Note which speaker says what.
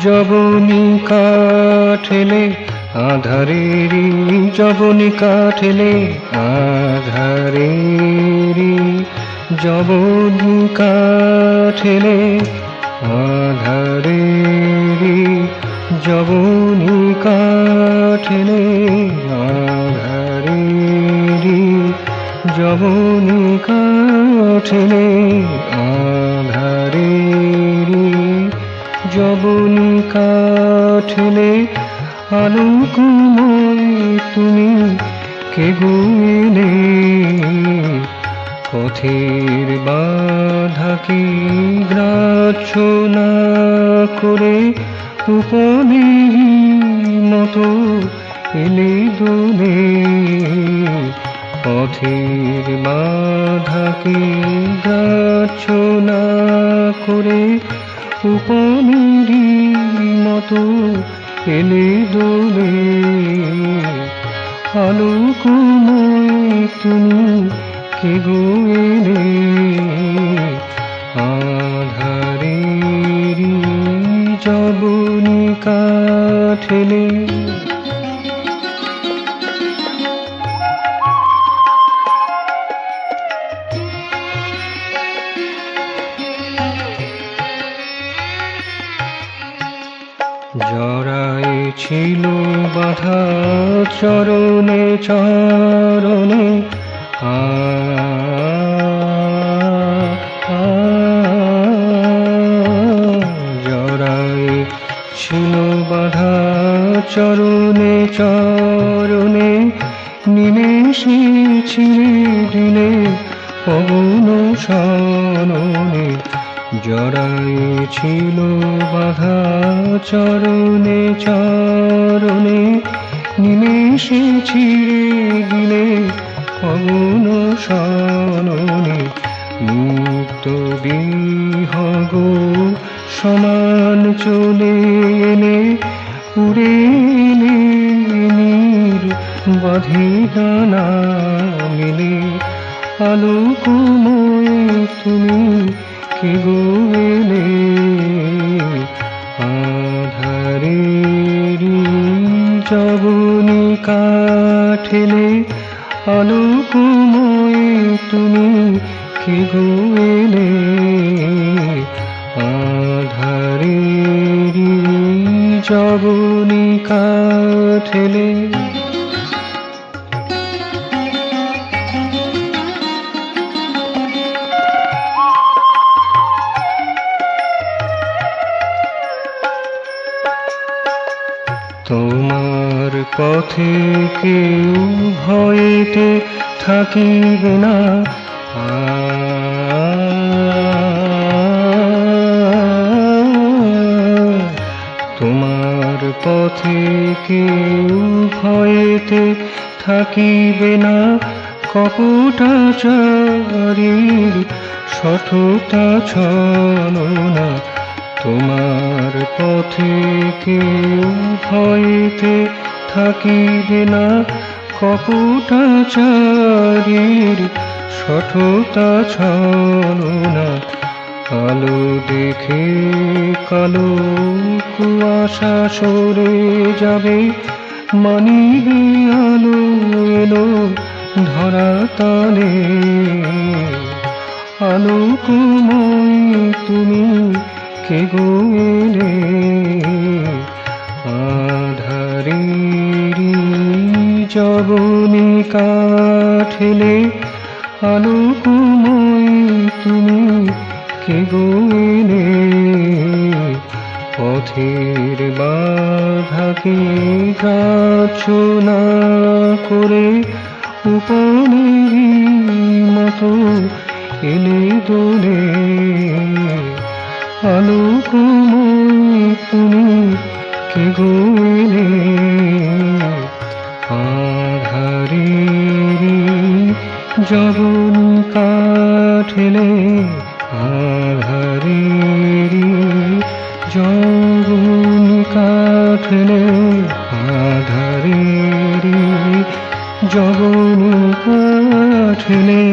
Speaker 1: যবনী কাঠেলে আধারেরি, যবনী কাঠেলে আধারেরি, যবনী কাঠেলে আধারেরি, যবনী কাঠেলে আধারেরি, যবনী কাঠেলে আধারেরি, যবনী কাঠেলে আলোকময় তুমি কে গো এলে, পথের বাধাকে গ্রাহ্য না করে উপনের মতো এলে দোলে, পথের বাধাকে গ্রাহ্য না করে উপনের মতো এলে দোলে, আলোকময় তুমি কে গো এলে, আধারেরি যবনী কাঠেলে। জড়ায় ছিল বাধা চরণে চরণে, জড়ায় ছিল বাধা চরণে চরণে, নিমেষে ছিঁড়ে দিলে পবন সননে, জড়ায় ছিল বাধা চরণে চরণে, নিমেষে ছিঁড়ে দিলে পবন সননে, মুক্ত বিহগ সমান চলে এলে, উড়ে এলে নীর বাঁধে ডানা মেলে, আলোকময় তুমি কে গো এলে, আধারেরি যবনী কাঠেলে, আলোকময় তুমি কে গো এলে, আধারেরি যবনী কাঠেলে। তোমার পথে কেউ ভয়েতে থাকিবে না, তোমার পথে কেউ ভয়েতে থাকিবে না, কপটাচারীর সঠতা ছলনা, তোমার পথে কেউ ভয়েতে থাকিবে না, কপটাচারীর সঠতা ছলনা, আলো দেখে কালো কুয়াশা সরে যাবে, মানিবে আলো এলো ধরা তালে, আলোকময় তুমি কে গো এলে, আধারেরি যবনী কাঠেলে, আলোকময় তুমি কে গো এলে, পথের বাধাকে গ্রাহ্য না করে উপনের মতো এলে দোলে, আলোকময় তুমি কে গো এলে, আধারেরি যবনী কাঠেলে, আধারেরি যবনী কাঠেলে, আধারেরি যবনী কাঠেলে।